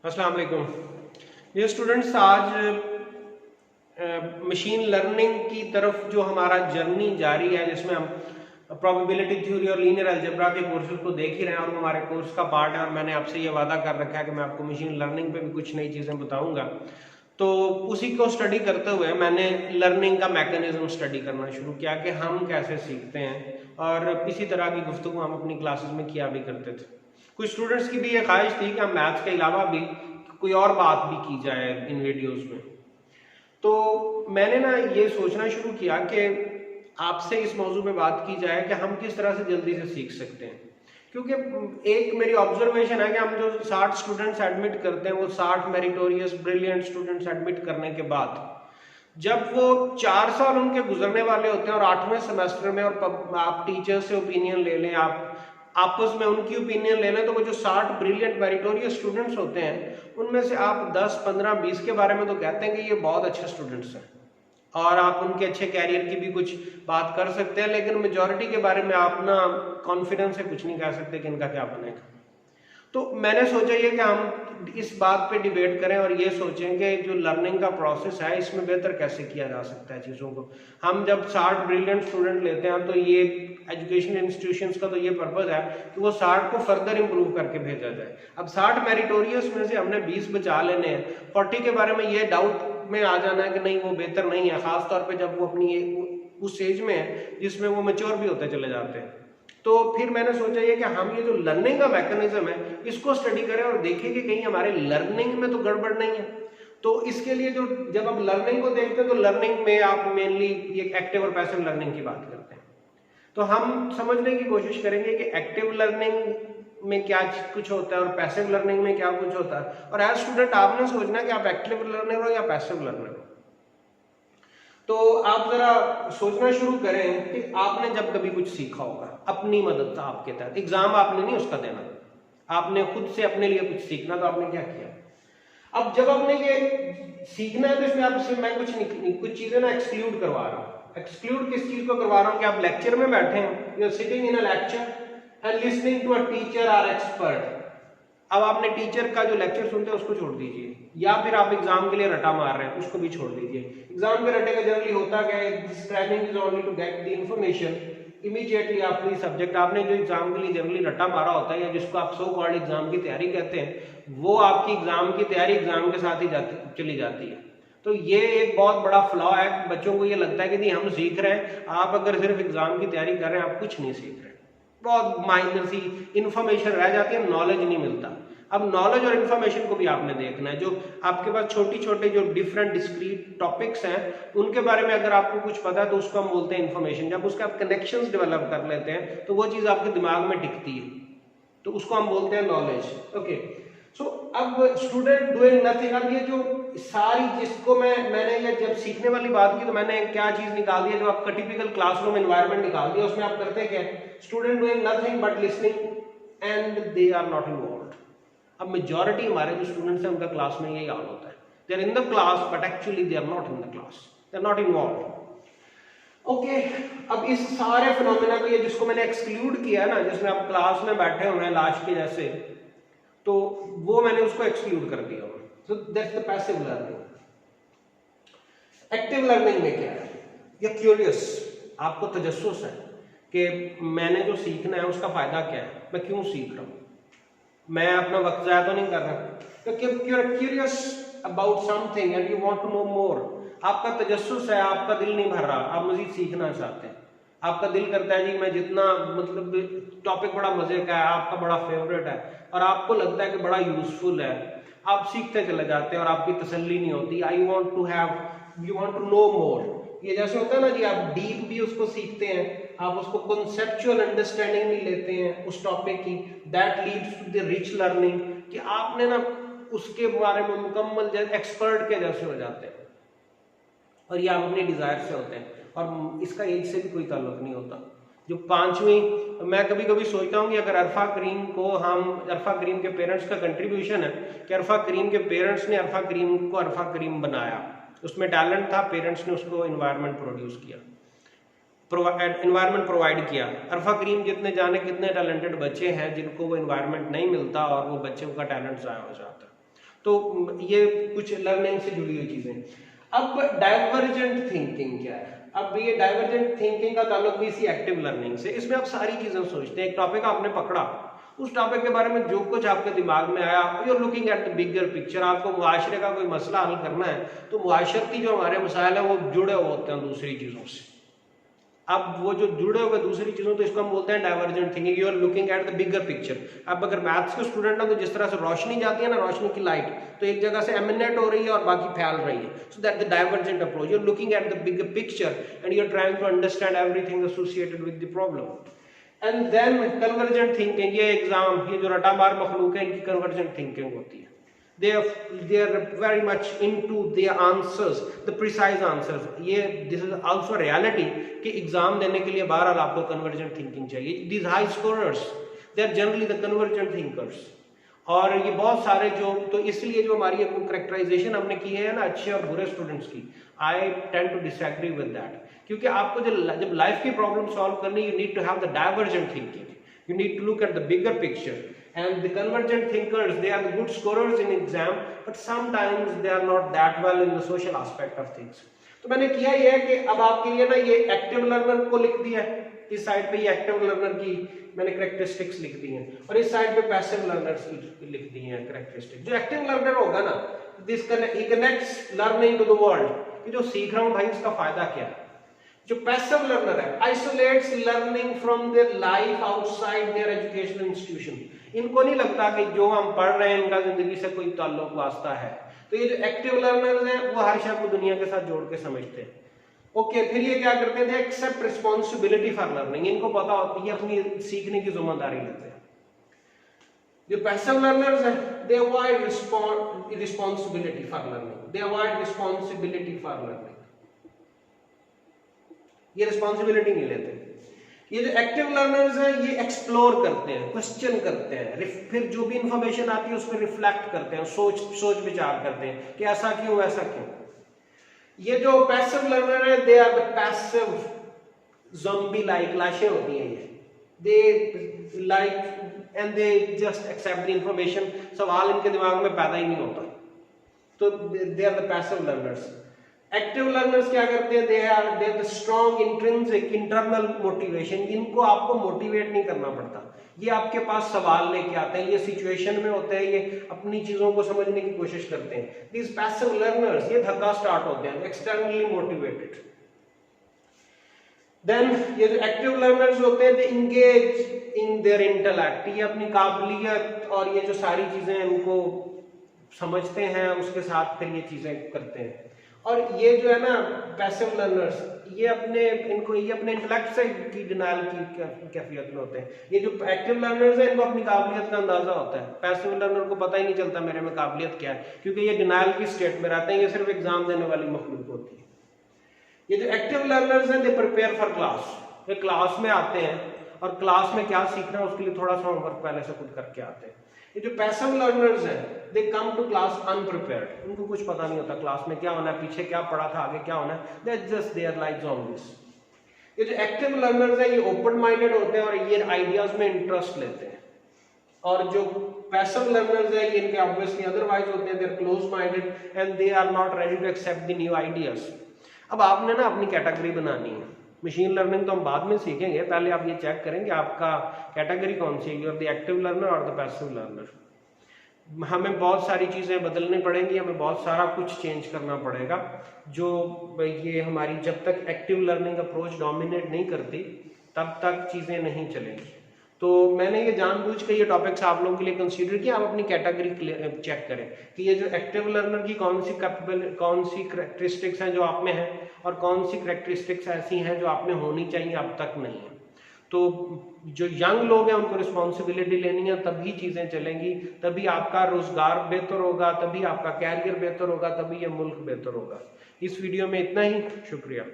अस्सलाम वालेकुम। ये स्टूडेंट्स आज मशीन लर्निंग की तरफ जो हमारा जर्नी जारी है, जिसमें हम प्रोबेबिलिटी थ्योरी और लीनियर अलजेब्रा के कोर्सेज को देख ही रहे हैं और वो हमारे कोर्स का पार्ट है। और मैंने आपसे ये वादा कर रखा है कि मैं आपको मशीन लर्निंग पे भी कुछ नई चीज़ें बताऊंगा। तो उसी को स्टडी करते हुए मैंने लर्निंग का मैकेनिज्म स्टडी करना शुरू किया कि हम कैसे सीखते हैं, और इसी तरह की गुफ्तगू हम अपनी क्लासेस में किया भी करते थे। कुछ स्टूडेंट्स की भी ये ख्वाहिश थी कि हम मैथ्स के अलावा भी कोई और बात भी की जाए इन वीडियोस में। तो मैंने ना ये सोचना शुरू किया कि आपसे इस मौजू पे बात की जाए कि हम किस तरह से जल्दी से सीख सकते हैं। क्योंकि एक मेरी ऑब्जर्वेशन है कि हम जो 60 स्टूडेंट्स एडमिट करते हैं, वो 60 मेरिटोरियस ब्रिलियंट स्टूडेंट्स एडमिट करने के बाद जब वो 4 साल उनके गुजरने वाले होते हैं और 8वें सेमेस्टर में, और आप टीचर से ओपिनियन ले लें, आप आपस में उनकी ओपिनियन ले लें, तो वो जो 60 ब्रिलियंट मेरिटोरियस स्टूडेंट्स होते हैं उनमें से आप 10, 15, 20 के बारे में तो कहते हैं कि ये बहुत अच्छे स्टूडेंट्स हैं और आप उनके अच्छे कैरियर की भी कुछ बात कर सकते हैं, लेकिन मेजॉरिटी के बारे में आप ना कॉन्फिडेंस से कुछ नहीं कह सकते कि इनका क्या बनेगा। तो मैंने सोचा ये कि हम इस बात पे डिबेट करें और ये सोचें कि जो लर्निंग का प्रोसेस है इसमें बेहतर कैसे किया जा सकता है चीज़ों को। हम जब 60 ब्रिलियंट स्टूडेंट लेते हैं तो ये एजुकेशन इंस्टीट्यूशंस का तो ये पर्पज़ है कि वो 60 को फर्दर इंप्रूव करके भेजा जाए। अब 60 मेरिटोरियस में से हमने 20 बचा लेने हैं, 40 के बारे में ये डाउट में आ जाना है कि नहीं वो बेहतर नहीं है, खासतौर पर जब वो अपनी उस एज में है जिसमें वो मैच्योर भी होते चले जाते हैं। तो फिर मैंने सोचा ये कि हम ये जो लर्निंग का मैकेनिज्म है इसको स्टडी करें और देखें कि कहीं हमारे लर्निंग में तो गड़बड़ नहीं है। तो इसके लिए जो जब आप लर्निंग को देखते हैं तो लर्निंग में आप मेनली एक एक्टिव और पैसिव लर्निंग की बात करते हैं। तो हम समझने की कोशिश करेंगे कि एक्टिव लर्निंग में क्या कुछ होता है और पैसिव लर्निंग में क्या कुछ होता है। और एज स्टूडेंट आपने सोचना है कि आप एक्टिव लर्नर हो या पैसिव लर्नर हो। तो आप जरा सोचना शुरू करें कि आपने जब कभी कुछ सीखा होगा अपनी मदद था आपके तहत, एग्जाम आपने नहीं उसका देना, आपने खुद से अपने लिए कुछ सीखना, तो आपने क्या किया। अब जब आपने ये सीखना है तो इसमें आपसे मैं कुछ चीजें ना एक्सक्लूड करवा रहा हूँ। एक्सक्लूड किस चीज को करवा रहा हूँ कि आप लेक्चर में बैठे हैं, you are sitting in a lecture and listening to a teacher और एक्सपर्ट। अब आपने टीचर का जो लेक्चर सुनते हैं उसको छोड़ दीजिए, या फिर आप एग्जाम के लिए रटा मार रहे हैं उसको भी छोड़ दीजिए। एग्जाम के रटे का जनरली होता क्या है, this training is only to get the information immediately after the subject. आपने जो एग्जाम के लिए जनरली रटा मारा होता है या जिसको आप सो कॉल्ड एग्जाम की तैयारी कहते हैं, वो आपकी एग्जाम की तैयारी एग्जाम के साथ ही चली जाती है। तो ये एक बहुत बड़ा फ्लॉ है। बच्चों को ये लगता है कि नहीं हम सीख रहे हैं, आप अगर सिर्फ एग्जाम की तैयारी कर रहे हैं आप कुछ नहीं सीख रहे, बहुत माइनर सी इंफॉर्मेशन रह जाती है, नॉलेज नहीं मिलता। अब नॉलेज और इन्फॉर्मेशन को भी आपने देखना है। जो आपके पास छोटी छोटे जो डिफरेंट डिस्क्रीट टॉपिक्स हैं उनके बारे में अगर आपको कुछ पता है तो उसको हम बोलते हैं इन्फॉर्मेशन। जब उसके आप कनेक्शंस डेवलप कर लेते हैं तो वो चीज़ आपके दिमाग में टिकती है, तो उसको हम बोलते हैं नॉलेज। ओके, सो अब स्टूडेंट डूइंग नथिंग। अब ये जो सारी जिसको मैंने ये जब सीखने वाली बात की तो मैंने क्या चीज निकाल दी है, जो आपका टिपिकल क्लासरूम एनवायरनमेंट निकाल दिया। उसमें आप करते क्या, student doing nothing but listening and they are not involved. अब मेजॉरिटी हमारे जो स्टूडेंट्स हैं उनका क्लास में यही हाल होता है, they are in the class but actually they are not in the class, they are not involved. Okay, अब इस सारे फिनोमेना को, ये जिसको मैंने एक्सक्लूड किया है ना, जिसमें आप क्लास में बैठे हुए हैं लाश के जैसे, तो वो मैंने उसको एक्सक्लूड कर दिया। So that's the passive learning. Active learning में क्या है, या क्यूरियस, आपको तजस्सुस है कि मैंने जो सीखना है उसका फायदा क्या है, मैं क्यों सीख रहा हूं, मैं अपना वक्त जाया तो नहीं कर रहा, क्योंकि you are curious about something and you want to know more. आपका तजस्सुस है, आपका दिल नहीं भर रहा, आप मजीद सीखना चाहते हैं, आपका दिल करता है जी मैं जितना, मतलब टॉपिक बड़ा मजे का है, आपका बड़ा फेवरेट है और आपको लगता है कि बड़ा यूजफुल है, आप सीखते चले जाते हैं और आपकी तसल्ली नहीं होती। I want to have, you want to know more. ये जैसे होता है ना जी, आप डीप भी उसको सीखते हैं, आप उसको कॉन्सेप्चुअल अंडरस्टैंडिंग भी लेते हैं उस टॉपिक की, that leads to the rich learning, कि आपने ना उसके बारे में मुकम्मल एक्सपर्ट के जैसे हो जाते हैं, और ये आप अपने डिजायर से होते हैं, और इसका एज से भी कोई ताल्लुक नहीं होता। जो 5वीं, मैं कभी कभी सोचता हूँ कि अगर अरफा करीम को हम, अरफा करीम के पेरेंट्स का कंट्रीब्यूशन है कि अरफा करीम के पेरेंट्स ने अरफा करीम को अरफा करीम बनाया, उसमें टैलेंट था, पेरेंट्स ने उसको इन्वायरमेंट प्रोड्यूस किया, इन्वायरमेंट प्रोवाइड किया। अरफा करीम जितने जाने कितने टैलेंटेड बच्चे हैं जिनको वो इन्वायरमेंट नहीं मिलता और वो बच्चों का टैलेंट ज़ाया हो जाता है। तो ये कुछ लर्निंग से जुड़ी हुई चीजें। अब डाइवर्जेंट थिंकिंग क्या है? अब ये डाइवर्जेंट थिंकिंग का ताल्लुक भी इसी एक्टिव लर्निंग से। इसमें आप सारी चीजें सोचते हैं, एक टॉपिक आपने पकड़ा, उस टॉपिक के बारे में जो कुछ आपके दिमाग में आया, you are looking at the bigger picture. आपको मुआशरे का कोई मसला हल करना है तो मुआशरती जो हमारे मसाइल है वो जुड़े हुए होते हैं दूसरी चीजों से। अब वो जो जुड़े हुए दूसरी चीजों, तो इसको हम बोलते हैं divergent thinking. You are looking at the bigger picture. अब अगर मैथ्स के स्टूडेंट है तो जिस तरह से रोशनी जाती है ना, रोशनी की लाइट, तो एक जगह से एमिनेट हो रही है और बाकी फैल रही है, so that the divergent approach. You are looking at the bigger picture and you are trying to understand everything associated with the problem. And then convergent thinking, ये एग्जाम, ये जो रटामार मखलूक है, इनकी कन्वर्जेंट थिंकिंग होती है। they are very much into their answers, the precise answers. ये this is also reality कि एग्जाम देने के लिए बहरहाल आपको कन्वर्जेंट थिंकिंग चाहिए। these high scorers, they are generally the convergent thinkers। और ये बहुत सारे जो, तो इसलिए जो हमारी कैरेक्टराइजेशन हमने की है ना अच्छे और बुरे स्टूडेंट्स की, I tend to disagree with that. क्योंकि आपको जब लाइफ की प्रॉब्लम सॉल्व करनी, you need to have the divergent thinking, you need to look at the bigger picture, and the convergent thinkers, they are the good scorers in exam, but sometimes they are not that well in the social aspect of things। तो मैंने किया ये है कि अब आपके लिए ना ये एक्टिव लर्नर को लिख दिया है, इस साइड पे ये एक्टिव लर्नर की मैंने कैरेक्टरिस्टिक्स लिख दी हैं, और इस साइड पे पैसिव लर्नर्स की लिख दी हैं कैरेक्टरिस्टिक्स। जो एक्टिव लर्नर होगा ना, दिस ही connects learning to the world, कि जो सीख रहा हूं भाई इसका फायदा क्या है। जो पैसिव लर्नर है, isolates learning from their life outside there educational institution. इनको नहीं लगता कि जो हम पढ़ रहे हैं इनका जिंदगी से कोई ताल्लुक वास्ता है। तो ये जो एक्टिव लर्नर्स हैं वो हर शय को दुनिया के साथ जोड़ के समझते हैं। ओके, फिर ये क्या करते थे? Accept responsibility for learning. इनको पता होती है अपनी सीखने की जिम्मेदारी लेते हैं। जो पैसिव लर्नर्स हैं, दे avoid responsibility for learning, they avoid responsibility for learning, ये रिस्पॉन्सिबिलिटी नहीं लेते। ये जो एक्टिव लर्नर्स हैं ये एक्सप्लोर करते हैं, क्वेश्चन करते हैं, फिर जो भी इंफॉर्मेशन आती है उस पर रिफ्लेक्ट करते हैं, सोच विचार करते हैं कि ऐसा क्यों, ऐसा क्यों। ये जो पैसिव लर्नर है, they are the passive zombie like, लाशें होती हैं ये, they like and they just accept the information, सवाल इनके दिमाग में पैदा ही नहीं होता। तो they are the passive learners. Active learners क्या करते हैं? They have the strong intrinsic internal motivation. इनको आपको मोटिवेट नहीं करना पड़ता, ये आपके पास सवाल लेके आते हैं, ये सिचुएशन में होते हैं, ये अपनी चीजों को समझने की कोशिश करते हैं। दिस पैसिव लर्नर्स, ये धक्का स्टार्ट होते हैं, एक्सटर्नली मोटिवेटेड। देन ये जो एक्टिव लर्नर्स होते हैं, दे इंगेज इन देयर इंटेलेक्ट, ये अपनी काबिलियत और ये जो सारी चीजें इनको समझते हैं, उसके साथ फिर ये चीजें करते हैं। और ये जो है ना पैसिव लर्नर्स, ये अपने इंटेलेक्ट से की डिनायल की कैफियत में होते हैं। ये जो एक्टिव लर्नर्स हैं इनको अपनी काबिलियत का अंदाजा होता है, पैसिव लर्नर को पता ही नहीं चलता मेरे में काबिलियत क्या है, क्योंकि ये डिनायल की स्टेट में रहते हैं, ये सिर्फ एग्जाम देने वाली मखलूक होती है। ये जो एक्टिव लर्नर्स हैं, दे प्रिपेयर फॉर क्लास, ये क्लास में आते हैं और क्लास में क्या सीखना है उसके लिए थोड़ा सा होमवर्क पहले से खुद करके आते हैं। ये जो पैसिव लर्नर्स हैं, दे कम टू क्लास अनप्रिपेयर्ड, उनको कुछ पता नहीं होता क्लास में क्या होना है, पीछे क्या पढ़ा था, आगे क्या होना है, they just they are like zombies. ये जो एक्टिव लर्नर्स हैं ये ओपन माइंडेड होते हैं और ये आइडियाज में इंटरेस्ट लेते हैं। और जो पैसिव लर्नर्स हैं ये इनके ऑब्वियसली अदरवाइज होते हैं, they are close minded and they are not ready to accept the new ideas. अब आपने ना अपनी कैटेगरी बनानी है। मशीन लर्निंग तो हम बाद में सीखेंगे, पहले आप ये चेक करेंगे आपका कैटेगरी कौन सी है, you are the active learner और द पैसिव लर्नर। हमें बहुत सारी चीज़ें बदलनी पड़ेंगी, हमें बहुत सारा कुछ चेंज करना पड़ेगा, जो ये हमारी जब तक एक्टिव लर्निंग अप्रोच डोमिनेट नहीं करती तब तक चीज़ें नहीं चलेंगी। तो मैंने ये जानबूझ के ये टॉपिक्स आप लोगों के लिए कंसीडर किया। आप अपनी कैटेगरी चेक करें कि ये जो एक्टिव लर्नर की कौन सी करैक्टरिस्टिक्स हैं जो आप में हैं और कौन सी करैक्टरिस्टिक्स ऐसी हैं जो आप में होनी चाहिए अब तक नहीं है। तो जो यंग लोग हैं उनको रिस्पॉन्सिबिलिटी लेनी है, तभी चीज़ें चलेंगी, तभी आपका रोजगार बेहतर होगा, तभी आपका कैरियर बेहतर होगा, तभी ये मुल्क बेहतर होगा। इस वीडियो में इतना ही, शुक्रिया।